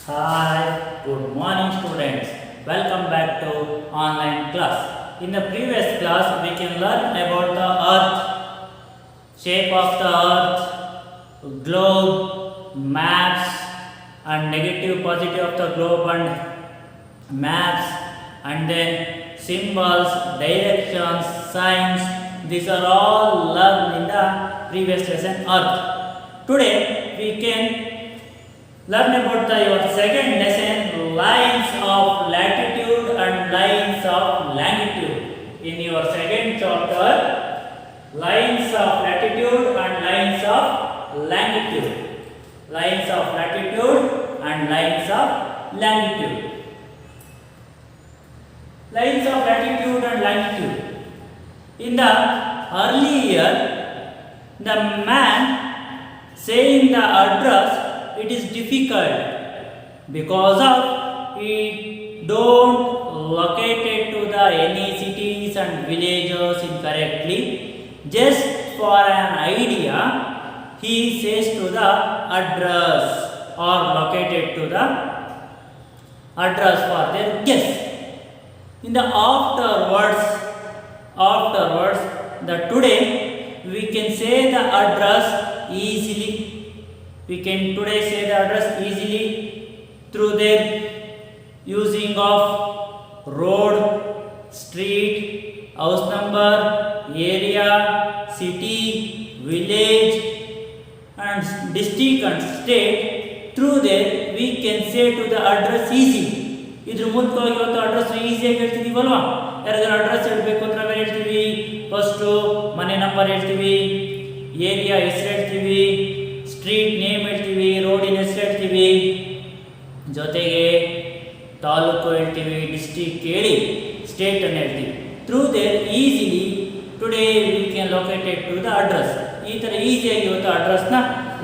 Hi, good morning students. Welcome back to online class. In the previous class we can learn about the earth, shape of the earth, globe, maps and negative positive of the globe and maps, and then symbols, directions, signs. These are all learned in the previous lesson earth. Today we can learn about your second lesson, lines of latitude and lines of longitude. In your second chapter, lines of latitude and lines of longitude. Lines of latitude and lines of longitude. Lines of latitude and longitude. In the early year, the man saying the address, it is difficult because of it don't locate it to the any cities and villages incorrectly. Just for an idea, he says to the address or located to the address for their guess. In the afterwards, the today we can say the address easily. We can today say the address easily through their using of road, street, house number, area, city, village and district and state. Through there we can say to the address easy. ಇದ್ರ ಮೂಲಕವಾಗಿ ಇವತ್ತು address ಈಸಿಯಾಗಿ ಹೇಳ್ತಿದೀವಲ್ವಾ. ಯಾರಾದ್ರೂ address ಹೇಳಬೇಕು ಅಂದ್ರೆ ನಾವೇನು ಹೇಳ್ತೀವಿ? First ಮನೆ ನಂಬರ್ ಹೇಳ್ತೀವಿ, ಏರಿಯಾ ಹೆಸರು ಹೇಳ್ತೀವಿ, ಸ್ಟ್ರೀಟ್ ನೇಮ್ ಹೇಳ್ತೀವಿ, ರೋಡಿನ ಹೆಸರು ಹೇಳ್ತೀವಿ, ಜೊತೆಗೆ ತಾಲೂಕು ಹೇಳ್ತೀವಿ, ಡಿಸ್ಟ್ರಿಕ್ಟ್ ಹೇಳಿ ಸ್ಟೇಟ್ ಅನ್ನು ಹೇಳ್ತೀವಿ. Through there easily today we can located to the address. ಈ ಥರ ಈಸಿಯಾಗಿ ಇವತ್ತು ಅಡ್ರೆಸ್ನ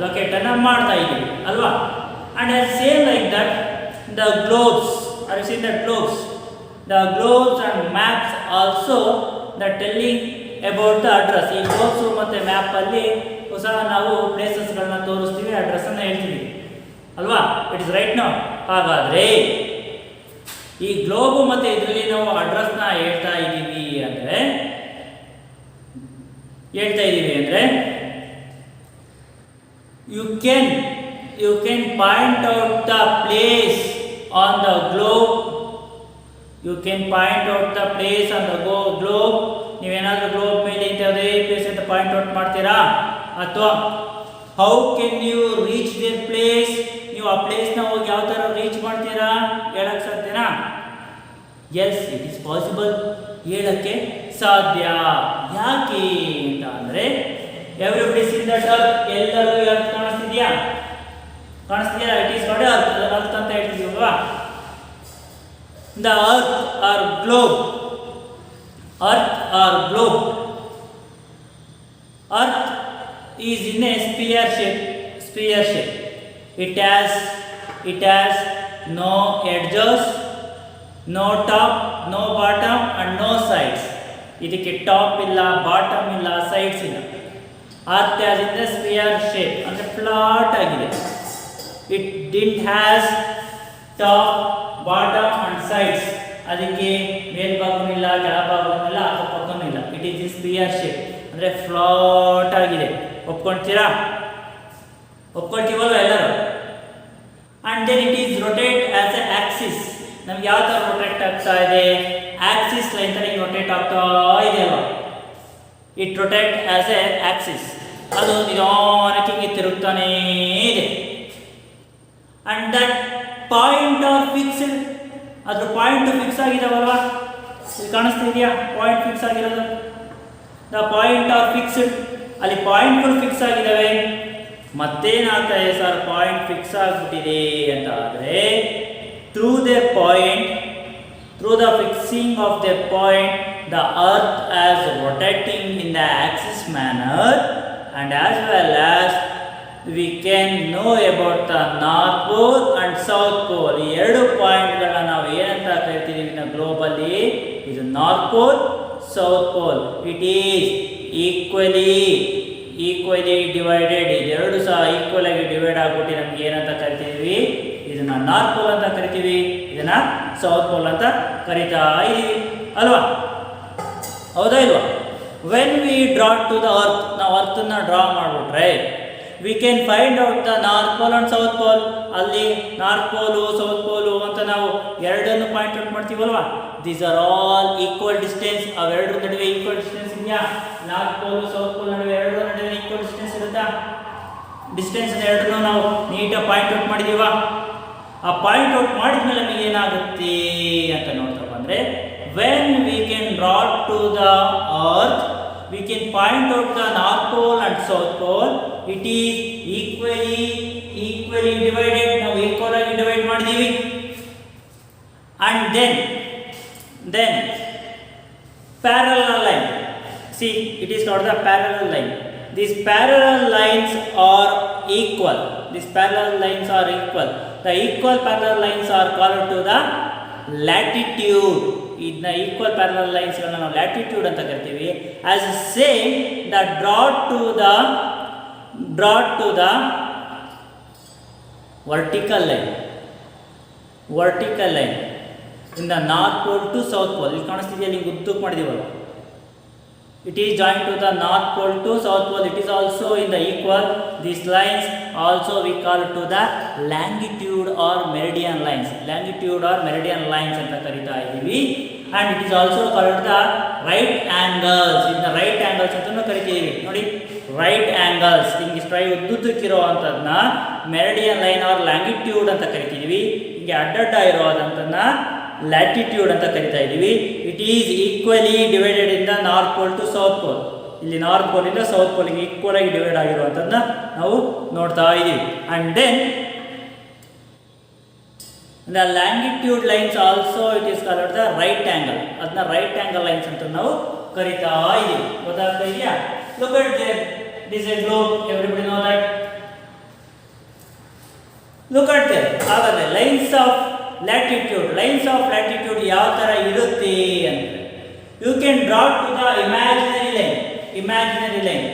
ಲೊಕೇಟನ್ನು ಮಾಡ್ತಾ ಇದ್ದೀವಿ ಅಲ್ವಾ. And as same like that the globes, are you seen the globes? The globes and maps also the telling about the address. ಈ ಗ್ಲೋಬ್ಸು ಮತ್ತು ಮ್ಯಾಪಲ್ಲಿ ಹೊಸ ನಾವು ಪ್ಲೇಸಸ್ಗಳನ್ನ ತೋರಿಸ್ತೀವಿ, ಅಡ್ರೆಸ್ಸನ್ನು ಹೇಳ್ತೀವಿ ಅಲ್ವಾ. It is right no. ಹಾಗಾದರೆ ಈ ಗ್ಲೋಬು ಮತ್ತು ಇದರಲ್ಲಿ ನಾವು ಅಡ್ರೆಸ್ನ ಹೇಳ್ತಾ ಇದ್ದೀವಿ ಅಂದರೆ you can point out the place on the globe. You can point out the place on the globe. ನೀವೇನಾದರೂ ಗ್ಲೋಬ್ ಮೇಲೆ ಇಂಥದೇ ಪ್ಲೇಸ್ ಅಂತ ಪಾಯಿಂಟ್ ಔಟ್ ಮಾಡ್ತೀರಾ? ಅಥವಾ how can you reach their place? ನೀವು ಆ ಪ್ಲೇಸ್ನ ಹೋಗಿ ಯಾವ ಥರ ರೀಚ್ ಮಾಡ್ತೀರಾ? ಹೇಳಕ್ಕೆ ಸಾಧ್ಯನಾ? Yes, it is possible. ಹೇಳಕ್ಕೆ ಸಾಧ್ಯ. ಯಾಕೆ ಅಂತ ಅಂದರೆ ಎವ್ರಿಬಡಿ ಸೀನ್ ದಟ್ ಅರ್ತ್. ಎಲ್ಲರೂ ಅರ್ತ್ ಕಾಣಿಸ್ತಿದ್ಯಾ? ಇಟ್ ಈಸ್ ನಾಟ್ ಅರ್ತ್ ಅಂತ ಹೇಳ್ತಿದೀವಲ್ವಾ. The earth are globe. Earth is in a sphere shape. It has no edges, no top, no bottom and no sides. ಇದಕ್ಕೆ ಟಾಪ್ ಇಲ್ಲ, bottom ಇಲ್ಲ, sides ಇಲ್ಲ. Earth as in the sphere shape ಅಂದರೆ flat ಆಗಿದೆ. It didn't has top, bottom and sides. ಅದಕ್ಕೆ ಮೇಲ್ಭಾಗನೂ ಇಲ್ಲ, ಕೆಳಭಾಗನೂ ಇಲ್ಲ, ಅಕ್ಕಪಕ್ಕನೂ ಇಲ್ಲ. It is in sphere shape ಅಂದರೆ ಫ್ಲಾಟ್ ಆಗಿದೆ. ಒಪ್ಕೊಳ್ತೀರಾ? ಒಪ್ಕೊಳ್ತೀವಲ್ವ ಎಲ್ಲರೂ? And then it is rotate as a axis. ನಮ್ಗೆ ಯಾವ ಥರ ರೊಟೇಟ್ ಆಗ್ತಾ ಇದೆ? ಆಕ್ಸಿಸ್ ಲೈನ್ ಥರ ರೊಟೇಟ್ ಆಗ್ತಾ ಇದೆ ಅಲ್ವಾ. It rotate as a axis. ಅದು ನಿಧಾನಕ್ಕೆ ಹಿಂಗೆ ತಿರುಗ್ತಾನೇ ಇದೆ. And that point are fixed. ಅದ್ರ ಪಾಯಿಂಟ್ ಫಿಕ್ಸ್ ಆಗಿದಾವಲ್ವಾ? ಇಲ್ಲಿ ಕಾಣಿಸ್ತಿದೆಯಾ ಪಾಯಿಂಟ್ ಫಿಕ್ಸ್ ಆಗಿರೋದು? The point are fixed. ಅಲ್ಲಿ ಪಾಯಿಂಟ್ಗಳು ಫಿಕ್ಸ್ ಆಗಿದ್ದಾವೆ. ಮತ್ತೇನಾಗ್ತಾ ಇದೆ ಸರ್? ಪಾಯಿಂಟ್ ಫಿಕ್ಸ್ ಆಗಿಬಿಟ್ಟಿದೆ ಅಂತ ಆದರೆ through the fixing of the point the earth as rotating in the axis manner and as well as we can know about the north pole and south pole. ಈ ಎರಡು ಪಾಯಿಂಟ್ಗಳನ್ನ ನಾವು ಏನಂತ ಕರಿತೀವಿ ನಾವು ಗ್ಲೋಬಲ್ಲಿ? ಇದು north pole, south pole. It is equally divided. ಇದೆರಡು ಸಹ ಈಕ್ವಲ್ ಆಗಿ ಡಿವೈಡ್ ಆಗಿಬಿಟ್ಟು ನಮ್ಗೆ ಏನಂತ ಕರಿತೀವಿ? ಇದು ಇದನ್ನ ನಾರ್ತ್ ಪೋಲ್ ಅಂತ ಕರಿತೀವಿ, ಇದನ್ನ ಸೌತ್ ಪೋಲ್ ಅಂತ ಕರಿತಾ ಇದೀವಿ ಅಲ್ವಾ? ಹೌದಾ ಇಲ್ವಾ? When we draw to the earth, ನಾವು ಅರ್ಥನ್ನ ಡ್ರಾ ಮಾಡಿಬಿಟ್ರೆ we can find out the north pole and south pole. ಅಲ್ಲಿ ನಾರ್ತ್ ಪೋಲು ಸೌತ್ ಪೋಲು ಅಂತ ನಾವು ಎರಡನ್ನು ಪಾಯಿಂಟ್ ಔಟ್ ಮಾಡ್ತೀವಲ್ವಾ? These are all equal distance. ಅವೆರಡರ ನಡುವೆ ಈಕ್ವಲ್ ಡಿಸ್ಟೆನ್ಸ್ ಇದೆಯಾ? ನಾರ್ತ್ ಪೋಲು ಸೌತ್ ಪೋಲ್ ನಡುವೆ ಎರಡರ ನಡುವೆ ಈಕ್ವಲ್ ಡಿಸ್ಟೆನ್ಸ್ ಇರುತ್ತಾ? ಡಿಸ್ಟೆನ್ಸ್ ಎರಡನ್ನೂ ನಾವು ನೀಟಾಗಿ ಪಾಯಿಂಟ್ ಔಟ್ ಮಾಡಿದೀವ. ಆ ಪಾಯಿಂಟ್ ಔಟ್ ಮಾಡಿದ್ಮೇಲೆ ನಮಗೆ ಏನಾಗುತ್ತೆ ಅಂತ ನೋಡ್ತಾ ಬಂದರೆ, when we can draw to the earth we can point out the north pole and south pole. It is equally divided. ನಾವು equal ಆಗಿ ಡಿವೈಡ್ ಮಾಡಿದೀವಿ. And then parallel line, see it is called the parallel line. These parallel lines are equal. These parallel lines are equal. The equal parallel lines are called to the latitude. ಇದನ್ನ equal parallel ಲೈನ್ಸ್ಗಳನ್ನ ನಾವು latitude ಅಂತ ಕರಿತೀವಿ. As same the drawn to the vertical line in the north pole to south pole. ಇಲ್ಲಿ ಕಾಣಿಸ್ತಿದೆಯಾ? ನೀವು ಉದ್ದಕ್ಕೆ ಮಾಡಿದೀವಲ್ಲ, it is joined to the north pole to south pole. It is also in the equal. These lines also we call to the longitude or meridian lines. Longitude or meridian lines ಅಂತ ಕರೀತಾ ಇದ್ದೀವಿ. And it is also called the right angles. In the right angles ಅಂತ ಕರಿತೀವಿ. ನೋಡಿ, right angles ಹಿಂಗೆ straight ಉದ್ದುದ್ದಕ್ಕಿರೋ ಅಂತದನ್ನ meridian line R longitude ಅಂತ ಕರಿತೀವಿ. ಹಿಂಗೆ ಅಡ್ಡಡ್ಡ ಇರೋದಂತನ್ನ ಲ್ಯಾಟಿಟ್ಯೂಡ್ ಅಂತ ಕರಿತಾ ಇದ್ದೀವಿ. It is equally divided in the north pole to south pole. ಇಲ್ಲಿ ನಾರ್ತ್ ಪೋಲ್ ಇಂದ ಸೌತ್ ಪೋಲ್ಗೆ ಈಕ್ವಲ್ ಆಗಿ ಡಿವೈಡ್ ಆಗಿರುವಂಥದ್ದನ್ನ ನಾವು ನೋಡ್ತಾ ಇದ್ದೀವಿ. And then the longitude lines also it is called the right angle. ಅದನ್ನ ರೈಟ್ ಆಂಗಲ್ ಲೈನ್ಸ್ ಅಂತ ನಾವು ಕರಿತಾ ಇದ್ದೀವಿ. ಗೊತ್ತಾಗ್ತಾ ಇದೆಯಾ? Look at there, this is globe, everybody know that. Look at there. ಹಾಗಾದ್ರೆ ಲೈನ್ಸ್ ಆಫ್ ಲ್ಯಾಟಿಟ್ಯೂಡ್ ಯಾವ ಥರ ಇರುತ್ತೆ ಅಂದರೆ, you can draw to the imaginary line.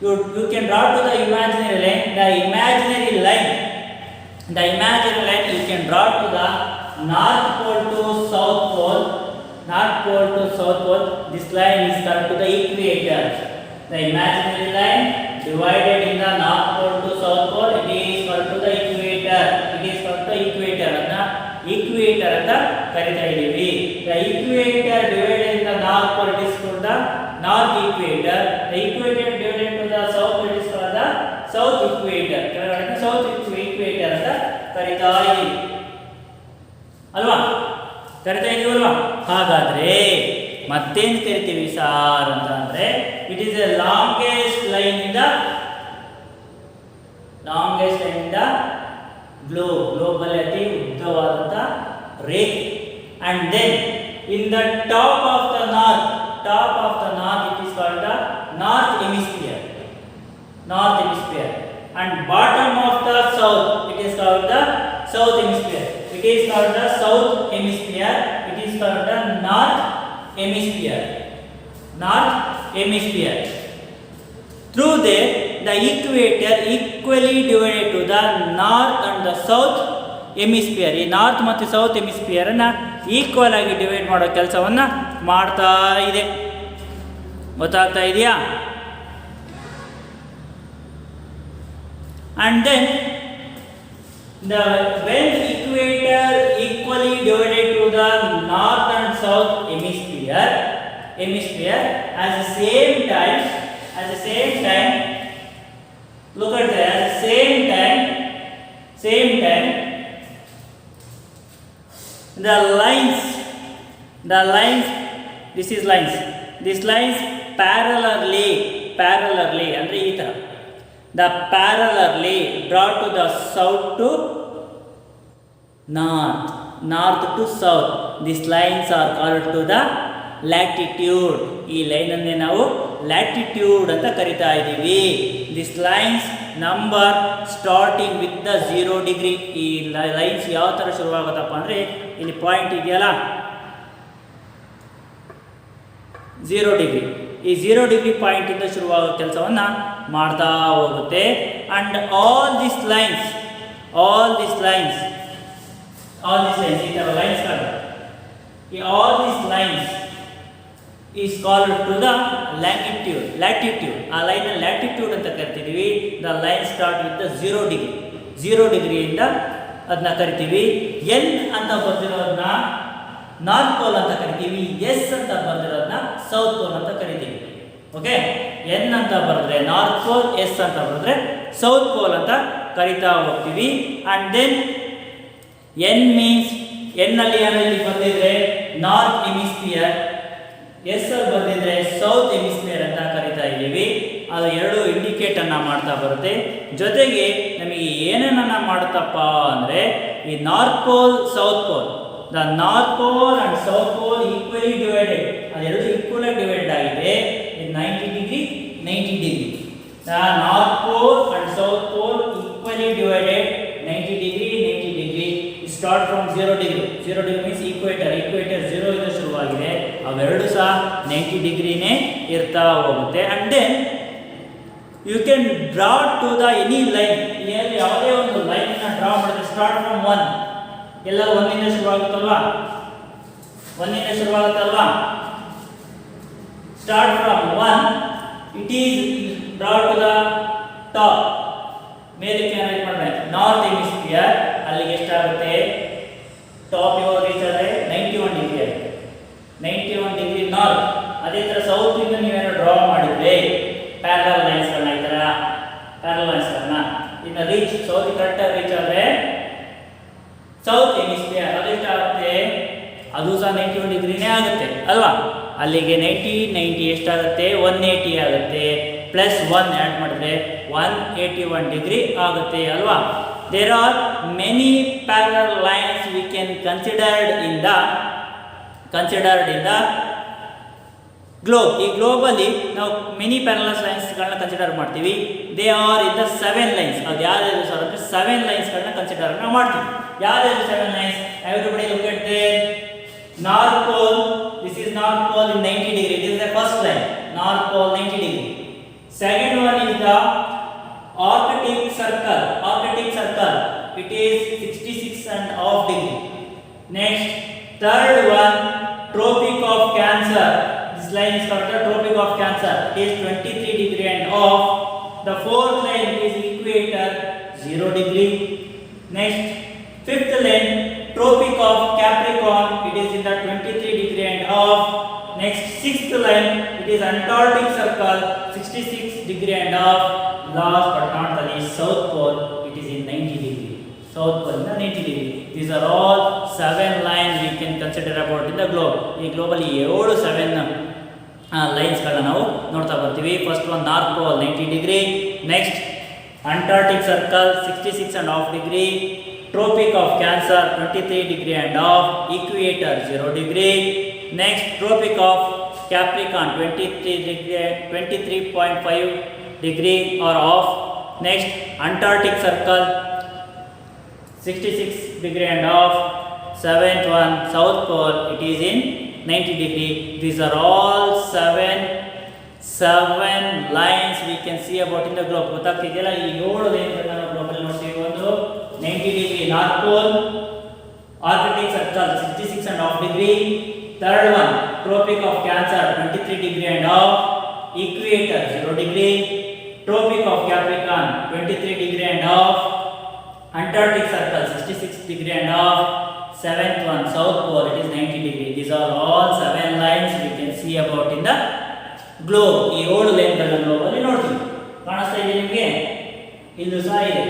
You can draw to the imaginary line. The imaginary line you can draw to the north pole to south pole. This line is called to the equator. The imaginary line divided in the north pole to south pole, it is called to the equator. ಅದನ್ನ equator ಅಂತ ಕರಿತಾ ಇದ್ದೀವಿ. The equator divided in the north pole, it is called the north equator. The equator divided to the south pole, it is called the south equator. south equator ಅಂತ ಕರಿತಾ ಇದ್ದೀವಿ ಅಲ್ವಾ? ಕರಿತಾ ಇದೀವಲ್ವಾ? ಹಾಗಾದ್ರೆ ಮತ್ತೇನು ಕರಿತೀವಿ ಸಾರ್ ಅಂತ ಅಂದ್ರೆ, it is a longest line in the globe ಅಲ್ಲಿ ಅತಿ ಉದ್ದವಾದಂಥ ರೇಖೆ. And then in the top of the north it is called the north hemisphere. And bottom of the south it is called the south hemisphere. It is called the south hemisphere. It is called the north hemisphere. Through there, the equator equally divided to the north and the south hemisphere. ಈ north ಮತ್ತು south hemisphere ಅನ್ನ equal ಆಗಿ divide ಮಾಡೋ ಕೆಲಸವನ್ನ ಮಾಡ್ತಾ ಇದೆ. ಗೊತ್ತಾಗ್ತಾ ಇದೆಯಾ? And then when equator equally divided to the north and south hemisphere, at the same time, look at that, at the same time, the lines, these lines parallelly ಅಂದ್ರೆ ಈ ತರ, the parallelly draw to the south to north to south. These lines are called to the latitude. ಈ line ಅನ್ನೇ ನಾವು latitude ಅಂತ ಕರಿತಾ ಇದ್ದೀವಿ. This lines number starting with the 0 degree. ಈ ಲೈನ್ಸ್ ಯಾವ ಥರ ಶುರುವಾಗುತ್ತಪ್ಪ ಅಂದರೆ, ಇಲ್ಲಿ ಪಾಯಿಂಟ್ ಇದೆಯಲ್ಲ 0 ಡಿಗ್ರಿ, ಈ 0 ಡಿಗ್ರಿ ಪಾಯಿಂಟಿಂದ ಶುರುವಾಗೋ ಕೆಲಸವನ್ನು ಮಾಡ್ತಾ ಹೋಗುತ್ತೆ. And all this lines all these lines, ಈ ತರ lines ಗಳು, all these lines is called to the latitude. ಆ ಲೈನ್ ಲ್ಯಾಟಿಟ್ಯೂಡ್ ಅಂತ ಕರಿತೀವಿ. The line start with the 0 ಡಿಗ್ರಿಯಿಂದ ಅದನ್ನ ಕರಿತೀವಿ. ಎನ್ ಅಂತ ಬಂದಿರೋದನ್ನ ನಾರ್ತ್ ಪೋಲ್ ಅಂತ ಕರಿತೀವಿ. ಎಸ್ ಅಂತ ಬಂದಿರೋದನ್ನ ಸೌತ್ ಪೋಲ್ ಅಂತ ಕರಿತೀವಿ. ಓಕೆ, ಎನ್ ಅಂತ ಬರೆದ್ರೆ ನಾರ್ತ್ ಪೋಲ್, ಎಸ್ ಅಂತ ಬರೆದ್ರೆ ಸೌತ್ ಪೋಲ್ ಅಂತ ಕರಿತಾ ಹೋಗ್ತೀವಿ. And then N means, N ಅಲ್ಲಿ ಏನಲ್ಲಿ ಬಂದಿದ್ರೆ ನಾರ್ತ್ ಹೆಮಿಸ್ಫಿಯರ್, ಎಸ್ ಅಲ್ಲಿ ಬಂದಿದ್ರೆ ಸೌತ್ ಹೆಮಿಸ್ಫಿಯರ್ ಅಂತ ಕರಿತಾ ಇದ್ದೀವಿ. ಅದು ಎರಡು ಇಂಡಿಕೇಟ್ ಅನ್ನ ಮಾಡ್ತಾ ಬರುತ್ತೆ. ಜೊತೆಗೆ ನಮಗೆ ಏನನ್ನ ಮಾಡುತ್ತಪ್ಪ ಅಂದರೆ ಈ north pole south pole, the north pole and south pole equally divided, ಅದೆರಡು ಈಕ್ವಲ್ ಆಗಿ ಡಿವೈಡೆಡ್ ಆಗಿದೆ. 90 degree. The north pole and south pole equally divided 90 degree. Start from 0 degree. 0 degree means equator 0 ಇಂದ ಶುರುವಾಗಿದೆ. ಅವೆರಡು ಸಹ 90 ಡಿಗ್ರಿನೇ ಇರ್ತಾ ಹೋಗುತ್ತೆ. And then you can draw to the any line. ಯಾವುದೇ ಒಂದು ಲೈನ್ ಡ್ರಾ ಮಾಡಿದ್ರೆ ಸ್ಟಾರ್ಟ್ ಫ್ರಮ್ 1, ಎಲ್ಲ ಒಂದಿಂದ ಶುರುವಾಗುತ್ತಲ್ವಾ, start from 1, it is draw to the top. ಮೇಲಕ್ಕೆ ಏನಾಯ್ತು ಮಾಡಿದ್ರೆ ನಾರ್ತ್ ಹೆಮಿಸ್ಫಿಯರ್, ಅಲ್ಲಿಗೆ ಎಷ್ಟಾಗುತ್ತೆ, ಟಾಪ್ ಇವಾಗ ರೀಚ್ ಆದರೆ 91 ಡಿಗ್ರಿ ಆಗುತ್ತೆ. 91 ಡಿಗ್ರಿ ನಾರ್ತ್. ಅದೇ ಥರ ಸೌತ್ ಇಂದ ನೀವೇನೋ ಡ್ರಾ ಮಾಡಿದ್ರೆ ಪ್ಯಾರಲಲ್ ಲೈನ್ಸ್ಗಳನ್ನ, ಈ ಥರ ಪ್ಯಾರಲಲ್ ಲೈನ್ಸ್ಗಳನ್ನ ಇನ್ನು ರೀಚ್ ಸೌತ್ ಕರೆಕ್ಟಾಗಿ ರೀಚ್ ಆದರೆ ಸೌತ್ ಹೆಮಿಸ್ಫಿಯರ್ ಅದೆಷ್ಟಾಗುತ್ತೆ, ಅದು ಸಹ 91 ಡಿಗ್ರಿನೇ ಆಗುತ್ತೆ ಅಲ್ವಾ. ಅಲ್ಲಿಗೆ 90 ಎಷ್ಟಾಗುತ್ತೆ, 180 ಆಗುತ್ತೆ. ಪ್ಲಸ್ 1 ಆ್ಯಡ್ ಮಾಡಿದ್ರೆ 181 ಡಿಗ್ರಿ ಆಗುತ್ತೆ ಅಲ್ವಾ. There are many parallel lines we can considered in the globe. ಈ ಗ್ಲೋಬಲ್ಲಿ ನಾವು ಮೆನಿ ಪ್ಯಾರಲಲ್ ಲೈನ್ಸ್ಗಳನ್ನ ಕನ್ಸಿಡರ್ ಮಾಡ್ತೀವಿ. They are in the 7 lines. ಅದು ಯಾವ್ದು ಸರ್ ಅಂದರೆ 7 ಲೈನ್ಸ್ಗಳನ್ನ ಕನ್ಸಿಡರ್ ನಾವು ಮಾಡ್ತೀವಿ. ಯಾವ್ದು 7 lines? Everybody look at there north pole. This is north pole in 90 degree. This is the first line, north pole 90 degree. Second one is the Arctic circle. It is 66.5 degree. Next, third one, Tropic of Cancer. This line is called the Tropic of Cancer. It is 23 degree and off. The fourth line is equator, 0 degree. Next, fifth line, Tropic of Capricorn. It is in the 23 degree and off. Next, sixth line, it is Antarctic circle, 66 degree and off. Last but not the least, South Pole, it is in 90 degree. South Pole in the 90 degree. These are all 7 lines we can consider about in the globe. ಈ ಗ್ಲೋಬಲ್ಲಿ 7 ಲೈನ್ಸ್ಗಳನ್ನ ನಾವು ನೋಡ್ತಾ ಬರ್ತೀವಿ. First one north pole 90 degree. Next Antarctic Circle 66.5 degree. Tropic of Cancer 23 degree and off. Equator 0 degree. Next, Tropic of Capricorn 23.5 degree or off. Next, Antarctic circle 66 degree and off. Seventh one, South Pole, it is in 90 degree. These are all seven lines we can see about in the globe. ಗೊತ್ತಾಗ್ತಿದೆಯಲ್ಲ, ಈ 7 ಲೈನ್ಗಳನ್ನ ನಾವು global ನೋಡ್ತೀವಿ. ಒಂದು 90 degree North Pole, Arctic circle 66.5 degree. Third one, Tropic of Cancer 23 degree and off. Equator 0 degree. Tropic of Capricorn 23 degree and off. Antarctic circle 66 degree and off. Seventh one, South Pole, it is 90 degree. These are all 7 lines we can see about in the globe. ಈ 7 ಲೈನ್ಗಳನ್ನ ಗ್ಲೋಬಲ್ಲಿ ನೋಡ್ತೀವಿ. ಕಾಣಿಸ್ತಾ ಇದೆ ನಿಮಗೆ? ಇಲ್ಲೂ ಸಹ ಇದೆ.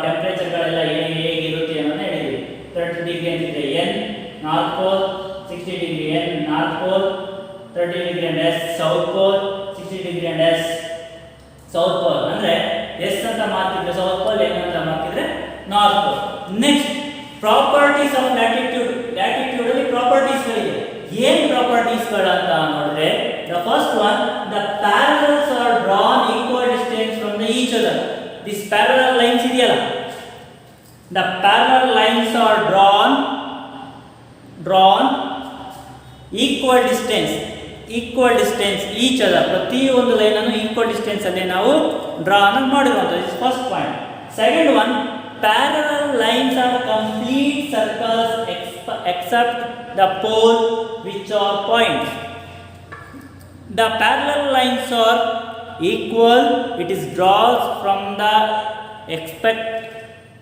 ಟೆಂಪರೇಚರ್ಗಳೆಲ್ಲ ಹೇಗಿರುತ್ತೆ ಅನ್ನೋದನ್ನ ಹೇಳಿದ್ವಿ. 30 ಡಿಗ್ರಿ ಅಂತಿದೆ N north pole, 60 degree N North Pole, 30 degree and S South Pole, 60 degree and S South Pole. ಅಂದರೆ S ಅಂತ ಮಾರ್ಕಿದ್ರೆ South Pole, N ಅಂತ ಮಾರ್ಕಿದ್ರೆ North Pole. Next, properties of latitude. Latitude ಅಲ್ಲಿ ಪ್ರಾಪರ್ಟೀಸ್ಗಳಿದೆ. ಏನು ಪ್ರಾಪರ್ಟೀಸ್ಗಳು ಅಂತ ನೋಡಿದ್ರೆ, the first one, the parallels are drawn equal distance from the each other. This parallel lines ಇದೆಯಲ್ಲ, the parallel lines are drawn equal distance each other. ಪ್ರತಿಯೊಂದು ಲೈನನ್ನು equal distance ಅಲ್ಲಿ ನಾವು ಡ್ರಾ ಮಾಡಿರುವಂಥದ್ದು. Is first point. Second one, parallel lines are complete circles except the pole which are points. The parallel lines are equal, it is draws from the expect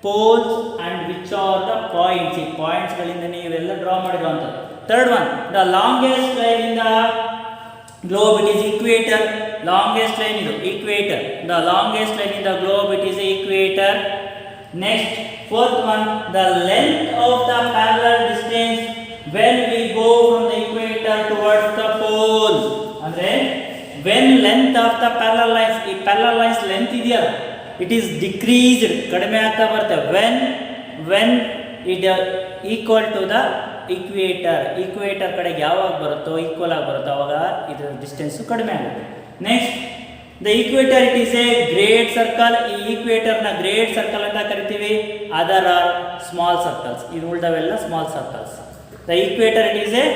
poles and which are the points. ಈ points ಗಳಿಂದ ನೀವೆಲ್ಲ draw ಮಾಡಿರುವಂಥದ್ದು. Third one, the longest line in the globe it is equator. Longest line is equator. The longest line in the globe it is equator. Next, fourth one, the length of the parallel distance when we go from the equator towards the pole. Andre when length of the parallel lines, ಈ parallel lines length ಇದೆಯಲ್ಲ, it is decreased, ಕಡಿಮೆ ಆಗ್ತಾ ಬರುತ್ತೆ when it equal to the equator ಕಡೆಗೆ ಯಾವಾಗ ಬರುತ್ತೋ equal ಆಗಿ ಬರುತ್ತೋ ಅವಾಗ ಇದರ ಡಿಸ್ಟೆನ್ಸ್ ಕಡಿಮೆ ಆಗುತ್ತೆ. Next, the equator it is a great circle. ಈ ಈಕ್ವೇಟರ್ನ ಗ್ರೇಟ್ ಸರ್ಕಲ್ ಅಂತ ಕರಿತೀವಿ. Other are small circles. ಇದು ಉಳಿದವೆಲ್ಲ small circles. The equator it is a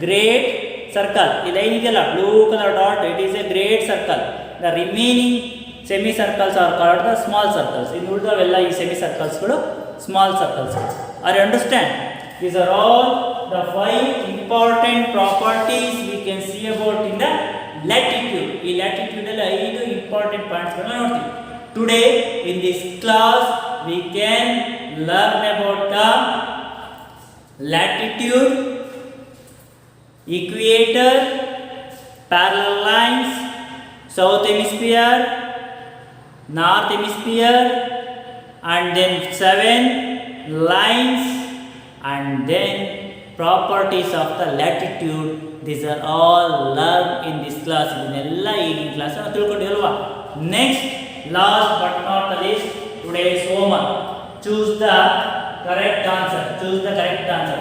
great circle. ಈ ಲೈನ್ ಇದೆಯಲ್ಲ blue colour dot, it is a great circle. The remaining semi circles are called the small circles. ಇನ್ನು ಉಳಿದವೆಲ್ಲ ಈ semi ಸರ್ಕಲ್ಸ್ಗಳು small circles. Are you understand? These are all the 5 important properties we can see about in the latitude. ಈ latitude ಅಲ್ಲಿ 5 important points ಗಳನ್ನ ನೋಡ್ತೀವಿ. Today in this class we can learn about the latitude, equator, parallel lines, south hemisphere, north hemisphere, and then 7 lines, and then properties of the latitude. These are all learned in this class. ಇದನ್ನೆಲ್ಲ ಈ class ತಿಳ್ಕೊಂಡಿಲ್ವಾ? Next, last but not the least, today's homework. Choose the correct answer.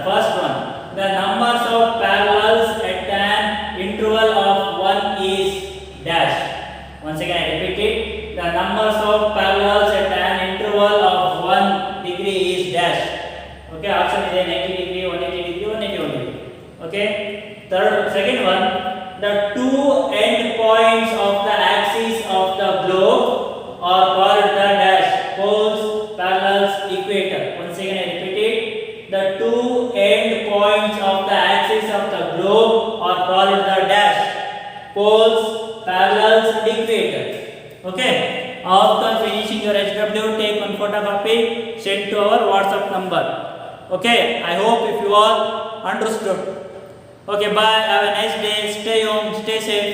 First one, the numbers of parallels at an interval of 1 is dash. Once again I repeat it. The numbers of parallels at an interval of 1 degree is dash. Okay, option is 90 degree, 180 degree, 181 degree. Okay, second one, the two end points of the axis of the globe are called the dash, poles, parallels, equator. Once again I repeat it. The two end points of the axis of the globe are called the dash, poles, parallels, and equator. Okay, after finishing your HW, take one photocopy, send to our WhatsApp number. Okay, I hope if you all understood. Okay, bye. Have a nice day. Stay home. Stay safe.